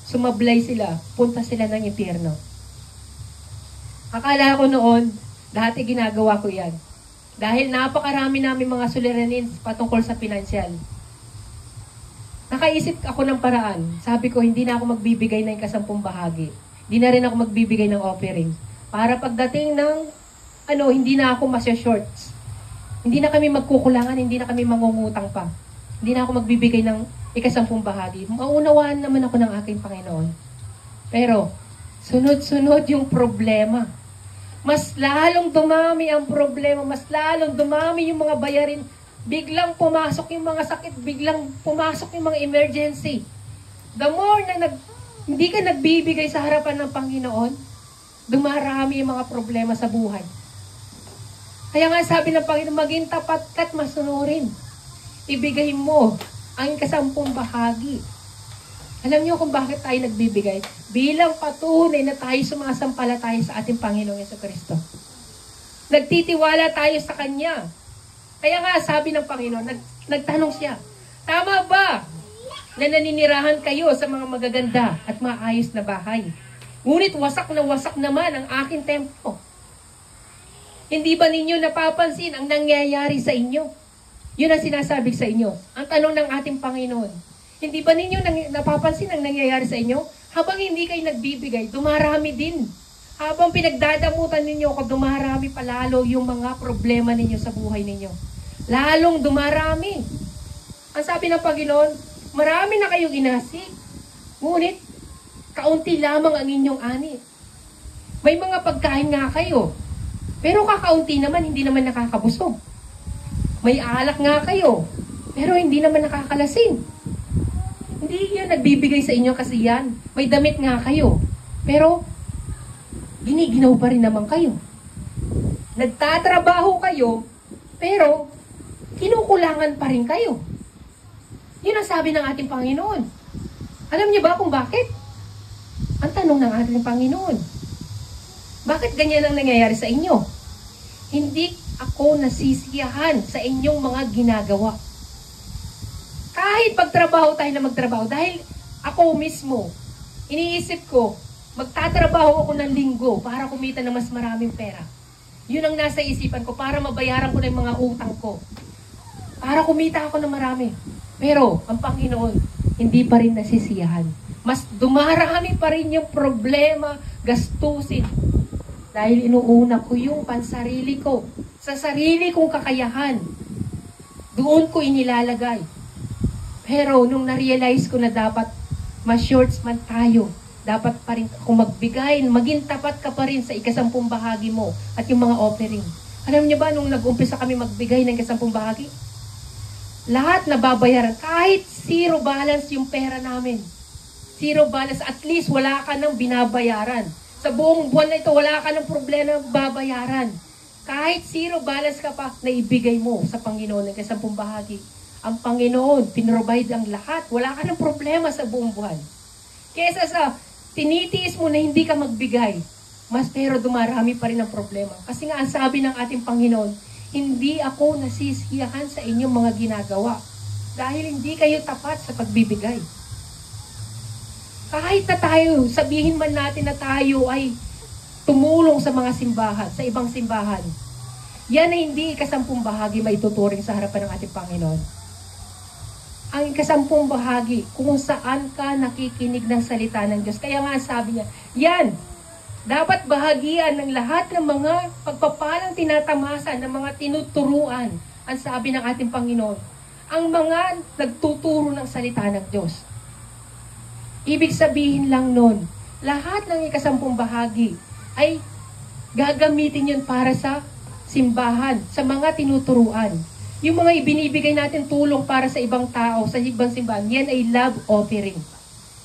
sumablay sila, punta sila ng impyerno. Akala ko noon, dati ginagawa ko yan. Dahil napakarami namin mga suliranin patungkol sa pinansyal. Nakaisip ako ng paraan. Sabi ko, hindi na ako magbibigay ng kasampung bahagi. Hindi na rin ako magbibigay ng offering. Para pagdating ng, hindi na ako masya-shorts. Hindi na kami magkukulangan, hindi na kami mangungutang pa. Hindi na ako magbibigay ng ikasampung bahagi. Maunawaan naman ako ng aking Panginoon. Pero, sunod-sunod yung problema. Mas lalong dumami ang problema, mas lalong dumami yung mga bayarin. Biglang pumasok yung mga sakit, biglang pumasok yung mga emergency. The more na hindi ka nagbibigay sa harapan ng Panginoon, dumarami yung mga problema sa buhay. Kaya nga sabi ng Panginoon, maging tapat ka't masunurin. Ibigay mo ang kasampung bahagi. Alam niyo kung bakit tayo nagbibigay? Bilang patunay na tayo sumasampalataya sa ating Panginoong Jesucristo. Nagtitiwala tayo sa Kanya. Kaya nga sabi ng Panginoon, nagtanong siya, tama ba na naninirahan kayo sa mga magaganda at maayos na bahay? Ngunit wasak na wasak naman ang aking templo. Hindi ba ninyo napapansin ang nangyayari sa inyo? Yun ang sinasabi sa inyo. Ang tanong ng ating Panginoon, hindi ba ninyo napapansin ang nangyayari sa inyo? Habang hindi kayo nagbibigay, dumarami din. Habang pinagdadamutan ninyo ako, dumarami palalo yung mga problema ninyo sa buhay ninyo. Lalong dumarami. Ang sabi ng Panginoon, marami na kayong inasik. Ngunit, kaunti lamang ang inyong ani. May mga pagkain nga kayo. Pero kakaunti naman, hindi naman nakakabusog. May alak nga kayo. Pero hindi naman nakakalasing. Hindi yan nagbibigay sa inyo kasi yan. May damit nga kayo. Pero, giniginaw pa rin naman kayo. Nagtatrabaho kayo, pero, kinukulangan pa rin kayo. Yun ang sabi ng ating Panginoon. Alam niyo ba kung bakit? Ang tanong ng ating Panginoon, bakit ganyan ang nangyayari sa inyo? Hindi ako nasisiyahan sa inyong mga ginagawa. Kahit pagtrabaho tayo na magtrabaho, dahil ako mismo, iniisip ko, magtatrabaho ako ng linggo para kumita ng mas maraming pera. Yun ang nasa isipan ko para mabayaran ko na yung mga utang ko. Para kumita ako ng marami. Pero, ang Panginoon, hindi pa rin nasisiyahan. Mas dumarami pa rin yung problema, gastusin. Dahil inuuna ko yung pansarili ko. Sa sarili kong kakayahan. Doon ko inilalagay. Pero, nung na-realize ko na dapat ma-shorts man tayo, dapat pa rin kung magbigay, maging tapat ka pa rin sa ikasampung bahagi mo at yung mga offering. Alam niyo ba, nung nag-umpisa kami magbigay ng ikasampung bahagi, lahat nababayaran, kahit zero balance yung pera namin. Zero balance, at least wala ka nang binabayaran. Sa buong buwan na ito, wala ka nang problema babayaran. Kahit zero balance ka pa, naibigay mo sa Panginoon ng ikasampung bahagi. Ang Panginoon, pinrovide ang lahat. Wala ka nang problema sa buong buwan. Kesa sa tinitiis mo na hindi ka magbigay, mas pero dumarami pa rin ang problema. Kasi nga ang sabi ng ating Panginoon, hindi ako nasisiyahan sa inyong mga ginagawa dahil hindi kayo tapat sa pagbibigay. Kahit na tayo, sabihin man natin na tayo ay tumulong sa mga simbahan, sa ibang simbahan, yan ay hindi ikasampung bahagi maituturing sa harapan ng ating Panginoon. Ang ikasampung bahagi, kung saan ka nakikinig ng salita ng Diyos. Kaya nga sabi niya, yan, dapat bahagian ng lahat ng mga pagpapalang tinatamasa, ng mga tinuturuan, ang sabi ng ating Panginoon, ang mga nagtuturo ng salita ng Diyos. Ibig sabihin lang nun, lahat ng ikasampung bahagi ay gagamitin yun para sa simbahan, sa mga tinuturuan. Yung mga ibinibigay natin tulong para sa ibang tao, sa ibang simbahan, yan ay love offering.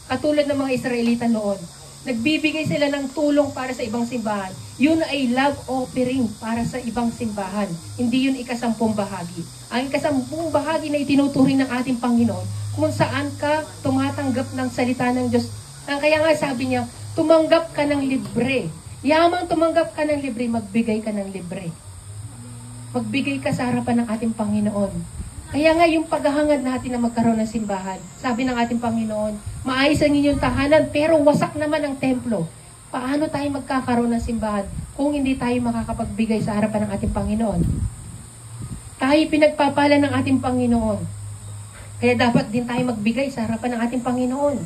Katulad ng mga Israelita noon. Nagbibigay sila ng tulong para sa ibang simbahan. Yun ay love offering para sa ibang simbahan. Hindi yun ikasampung bahagi. Ang ikasampung bahagi na itinuturing ng ating Panginoon, kung saan ka tumatanggap ng salita ng Diyos. Kaya nga sabi niya, tumanggap ka ng libre. Yamang tumanggap ka ng libre, magbigay ka ng libre. Magbigay ka sa harapan ng ating Panginoon. Kaya nga yung paghahangad natin na magkaroon ng simbahan, sabi ng ating Panginoon, maayos ang inyong tahanan, pero wasak naman ang templo. Paano tayo magkakaroon ng simbahan kung hindi tayo makakapagbigay sa harapan ng ating Panginoon? Tayo pinagpapala ng ating Panginoon. Kaya dapat din tayo magbigay sa harapan ng ating Panginoon.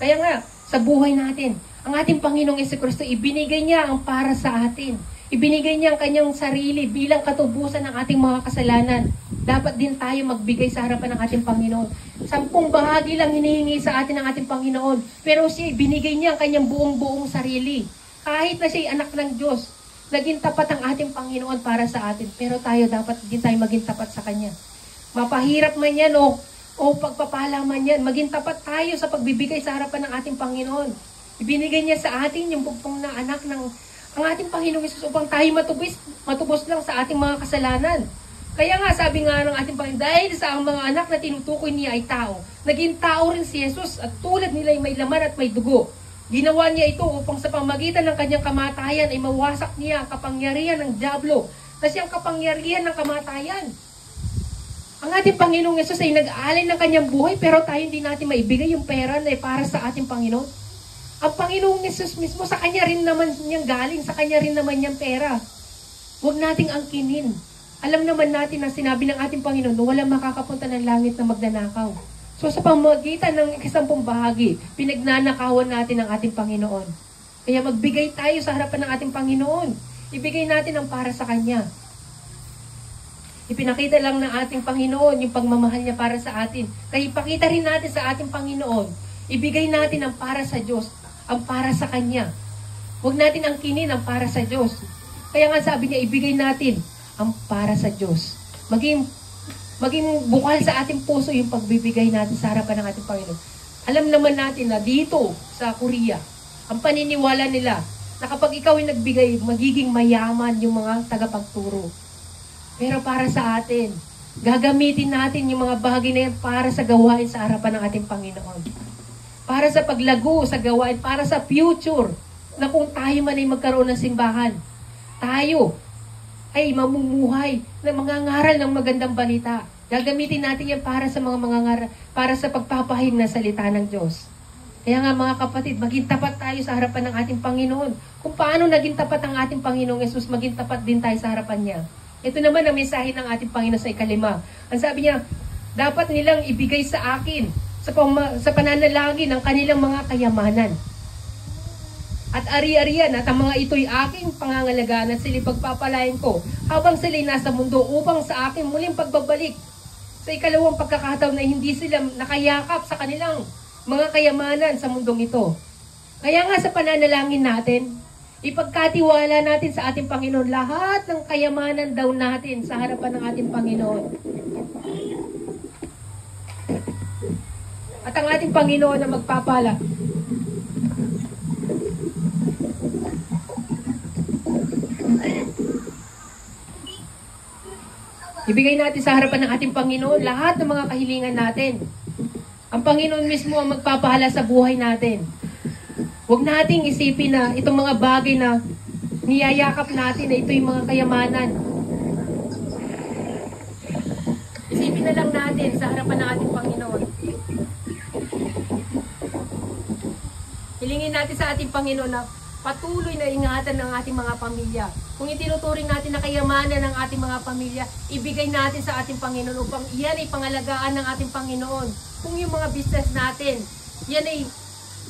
Kaya nga, sa buhay natin, ang ating Panginoong Jesucristo, ibinigay niya ang para sa atin. Ibinigay niya ang kanyang sarili bilang katubusan ng ating mga kasalanan. Dapat din tayo magbigay sa harapan ng ating Panginoon. 10 bahagi lang hinihingi sa atin ng ating Panginoon. Pero siya, binigay niya ang kanyang buong-buong sarili. Kahit na siya anak ng Diyos, naging tapat ang ating Panginoon para sa atin. Pero tayo dapat din tayo maging tapat sa Kanya. Mapahirap man yan o pagpapala man yan, maging tapat tayo sa pagbibigay sa harapan ng ating Panginoon. Ibinigay niya sa atin yung bugtong na anak ng ang ating Panginoong Hesus upang tayo matubos lang sa ating mga kasalanan. Kaya nga, sabi nga ng ating Panginoon, dahil sa ang mga anak na tinutukoy niya ay tao, naging tao rin si Jesus at tulad nila ay may laman at may dugo. Ginawa niya ito upang sa pamagitan ng kanyang kamatayan ay mawasak niya ang kapangyarihan ng dyablo na siyang kapangyarihan ng kamatayan. Ang ating Panginoong Hesus ay nag-aalay ng kanyang buhay pero tayo hindi natin maibigay yung pera na para sa ating Panginoon. Ang Panginoong Hesus mismo, sa Kanya rin naman niyang galing, sa Kanya rin naman niyang pera. Huwag nating angkinin. Alam naman natin na sinabi ng ating Panginoon na walang makakapunta ng langit na magnanakaw. So sa pamagitan ng ikasampung bahagi, pinagnanakawan natin ang ating Panginoon. Kaya magbigay tayo sa harapan ng ating Panginoon. Ibigay natin ang para sa Kanya. Ipinakita lang ng ating Panginoon yung pagmamahal niya para sa atin. Kaya ipakita rin natin sa ating Panginoon. Ibigay natin ang para sa Diyos, ang para sa Kanya. Huwag natin angkinin ang para sa Diyos. Kaya nga sabi niya, ibigay natin ang para sa Diyos. Maging bukal sa ating puso yung pagbibigay natin sa harapan ng ating Panginoon. Alam naman natin na dito sa Korea, ang paniniwala nila na kapag ikaw ay nagbigay, magiging mayaman yung mga tagapagturo. Pero para sa atin, gagamitin natin yung mga bahagi na yan para sa gawain sa harapan ng ating Panginoon. Para sa paglago sa gawain, para sa future, na kung tayo man ay magkaroon ng simbahan, tayo ay mamumuhay na mangangaral ng magandang balita. Gagamitin natin yan para sa mga mangangaral, para sa pagpapahayag na salita ng Diyos. Kaya nga mga kapatid, maging tapat tayo sa harapan ng ating Panginoon. Kung paano naging tapat ang ating Panginoong Yesus, maging tapat din tayo sa harapan niya. Ito naman ang mensahe ng ating Panginoon sa 5. Ang sabi niya, dapat nilang ibigay sa akin sa pananalangin ng kanilang mga kayamanan. At ari-arian at ang mga ito'y aking pangangalagaan at sila'y pagpapalain ko habang sila'y nasa mundo upang sa aking muling pagbabalik sa ikalawang pagkakataon na hindi sila nakayakap sa kanilang mga kayamanan sa mundong ito. Kaya nga sa pananalangin natin, ipagkatiwala natin sa ating Panginoon lahat ng kayamanan daw natin sa harapan ng ating Panginoon. At ang ating Panginoon na magpapala. Ibigay natin sa harapan ng ating Panginoon lahat ng mga kahilingan natin. Ang Panginoon mismo ang magpapahala sa buhay natin. Huwag nating isipin na itong mga bagay na niyayakap natin na ito yung mga kayamanan. Isipin na lang natin sa harapan ng ating Panginoon. Hilingin natin sa ating Panginoon na patuloy na ingatan ng ating mga pamilya. Kung itinuturing natin na kayamanan ng ating mga pamilya, ibigay natin sa ating Panginoon upang iyan ay pangalagaan ng ating Panginoon. Kung yung mga business natin, yan ay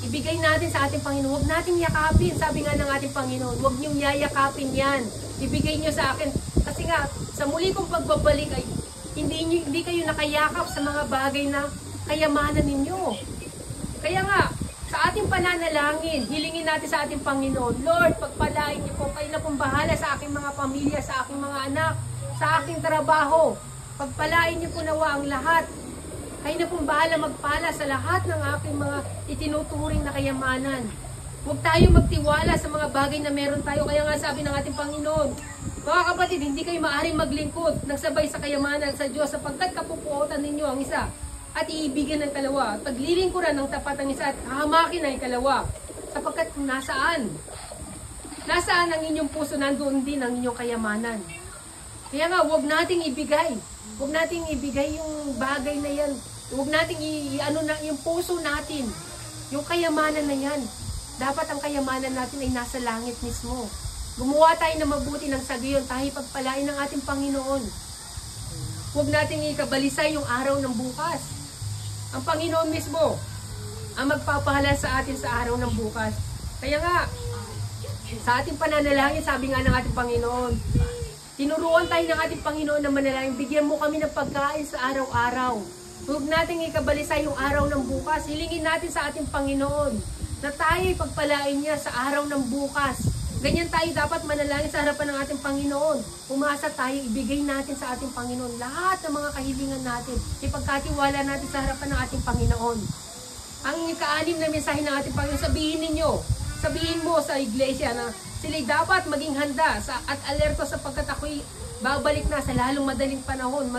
ibigay natin sa ating Panginoon. Huwag natin yakapin, sabi nga ng ating Panginoon. Huwag niyong yayakapin yan. Ibigay niyo sa akin. Kasi nga, sa muli kong pagbabalik ay hindi kayo nakayakap sa mga bagay na kayamanan ninyo. Kaya nga, sa ating pananalangin, hilingin natin sa ating Panginoon, Lord, pagpalain niyo po, kayo na pong bahala sa aking mga pamilya, sa aking mga anak, sa aking trabaho. Pagpalain niyo po nawa ang lahat. Kayo na pong bahala magpala sa lahat ng aking mga itinuturing na kayamanan. Huwag tayo magtiwala sa mga bagay na meron tayo. Kaya nga sabi ng ating Panginoon, mga kapatid, hindi kayo maaaring maglingkod ng sabay sa kayamanan sa Diyos sapagkat kapupuotan ninyo ang isa at iibigin ng kalawa. Paglilingkuran ng tapat ang isa at hahamakin ang kalawa. Sapagkat nasaan? Nasaan ang inyong puso, nandoon din ang inyong kayamanan. Kaya nga, huwag nating ibigay. Huwag nating ibigay yung bagay na yan. Huwag nating yung puso natin. Yung kayamanan na yan. Dapat ang kayamanan natin ay nasa langit mismo. Gumawa tayo na mabuti ng sagayon, tayo pagpalain ng ating Panginoon. Huwag nating ikabalisay yung araw ng bukas. Ang Panginoon mismo ang magpapahala sa atin sa araw ng bukas. Kaya nga, sa ating pananalangin, sabi nga ng ating Panginoon, tinuruan tayo ng ating Panginoon na manalangin, bigyan mo kami ng pagkain sa araw-araw. Huwag nating ikabalisay yung araw ng bukas. Hilingin natin sa ating Panginoon na tayo'y pagpalain niya sa araw ng bukas. Ganyan tayo dapat manalangin sa harapan ng ating Panginoon. Umasa tayo, ibigay natin sa ating Panginoon lahat ng mga kahilingan natin. Ipagkatiwala natin sa harapan ng ating Panginoon. Ang ika-anim na mensahe ng ating Panginoon, sabihin mo sa iglesia na sila'y dapat maging handa at alerto sapagkat ako'y babalik na sa lalong madaling panahon.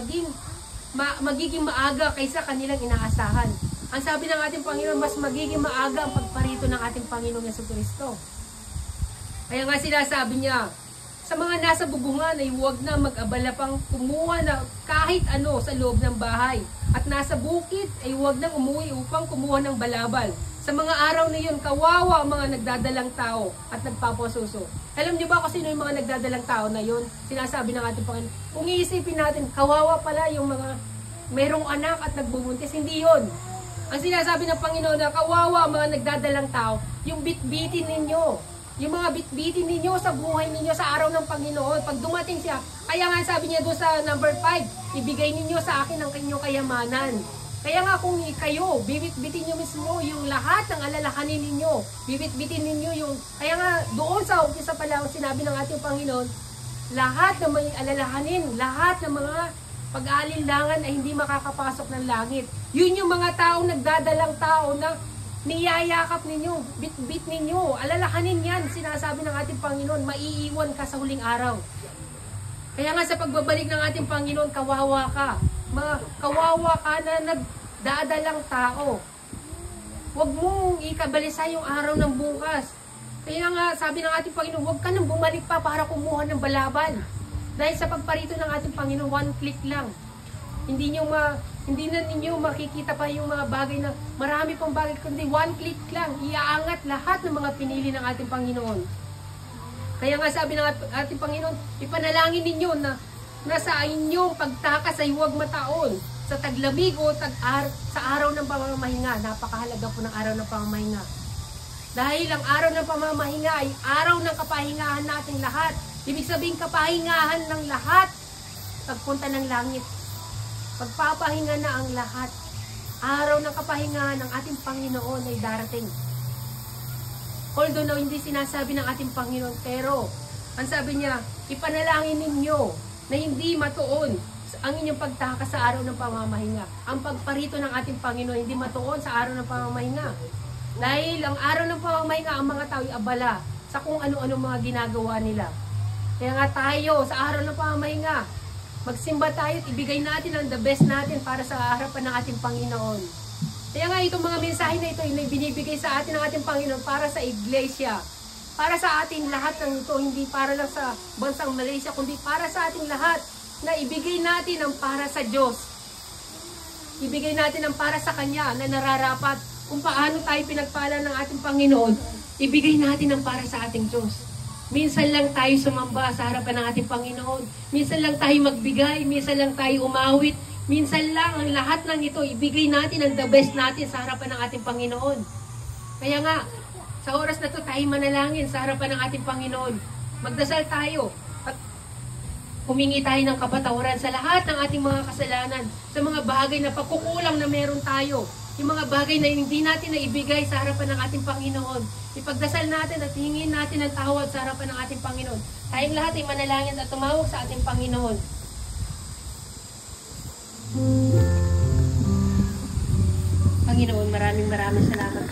Magiging maaga kaysa kanilang inaasahan. Ang sabi ng ating Panginoon, mas magiging maaga ang pagparito ng ating Panginoong Jesucristo. Kaya nga sinasabi niya, sa mga nasa bubungan ay huwag na mag-abala pang kumuha na kahit ano sa loob ng bahay. At nasa bukid ay huwag nang umuwi upang kumuha ng balabal. Sa mga araw na yun, kawawa ang mga nagdadalang tao at nagpapasuso. Alam niyo ba kung sino yung mga nagdadalang tao na yun? Sinasabi ng ating Panginoon. Kung iisipin natin, kawawa pala yung mga mayroong anak at nagbubuntis. Hindi yun. Ang sinasabi ng Panginoon na kawawa ang mga nagdadalang tao, yung bitbitin ninyo. Yung mga bitbitin ninyo sa buhay ninyo sa araw ng Panginoon. Pag dumating siya, kaya nga sabi niya doon sa number 5, ibigay ninyo sa akin ang kanyang kayamanan. Kaya nga kung kayo, bibit-bitin nyo mismo yung lahat ng alalahanin ninyo. Bibit-bitin ninyo yung, kaya nga doon sa umpisa pa lang sinabi ng ating Panginoon, lahat ng may alalahanin, lahat ng mga pag-aalinlangan ay hindi makakapasok ng langit. Yun yung mga taong nagdadalang tao na niyayakap ninyo, bit-bit ninyo, alalahanin yan, sinasabi ng ating Panginoon, maiiwan ka sa huling araw. Kaya nga sa pagbabalik ng ating Panginoon, kawawa ka. Kawawa ka na nagdadalang tao. Huwag mong ikabalisay yung araw ng bukas. Kaya nga sabi ng ating Panginoon, huwag ka nang bumalik pa para kumuha ng balaban. Dahil sa pagparito ng ating Panginoon, one click lang. Hindi na ninyo makikita pa yung mga bagay na marami pang bagay, kundi one click lang, iaangat lahat ng mga pinili ng ating Panginoon. Kaya nga sabi ng ating Panginoon, ipanalangin ninyo na nasa inyong pagtakas ay huwag mataon. sa taglamig o sa araw ng pamamahinga. Napakahalaga po ng araw ng pamamahinga. Dahil ang araw ng pamamahinga ay araw ng kapahingahan nating lahat. Ibig sabihin kapahingahan ng lahat. Pagpunta ng langit. Pagpapahinga na ang lahat. Araw ng kapahingahan ng ating Panginoon ay darating. Although na hindi sinasabi ng ating Panginoon, pero ang sabi niya, ipanalangin ninyo na hindi matuon ang inyong pagtaka sa araw ng pamamahinga. Ang pagparito ng ating Panginoon hindi matuon sa araw ng pamamahinga. Dahil ang araw ng pamamahinga, ang mga tao ay abala sa kung ano-ano mga ginagawa nila. Kaya nga tayo, sa araw ng pamamahinga, magsimba tayo at ibigay natin ang the best natin para sa harapan ng ating Panginoon. Kaya nga itong mga mensahe na ito ay binibigay sa atin ng ating Panginoon para sa iglesia. Para sa ating lahat ng ito, hindi para lang sa bansang Malaysia, kundi para sa ating lahat na ibigay natin ang para sa Diyos. Ibigay natin ang para sa Kanya na nararapat kung paano tayo pinagpala ng ating Panginoon. Ibigay natin ang para sa ating Diyos. Minsan lang tayo sumamba sa harapan ng ating Panginoon. Minsan lang tayo magbigay, minsan lang tayo umawit. Minsan lang ang lahat ng ito, ibigay natin ang the best natin sa harapan ng ating Panginoon. Kaya nga, sa oras na ito, tayo manalangin sa harapan ng ating Panginoon. Magdasal tayo at humingi tayo ng kapatawaran sa lahat ng ating mga kasalanan, sa mga bagay na pagkukulang na meron tayo, yung mga bagay na hindi natin naibigay sa harapan ng ating Panginoon. Ipagdasal natin at hingin natin ang tawad sa harapan ng ating Panginoon. Tayong lahat ay manalangin at tumawag sa ating Panginoon. Panginoon, maraming salamat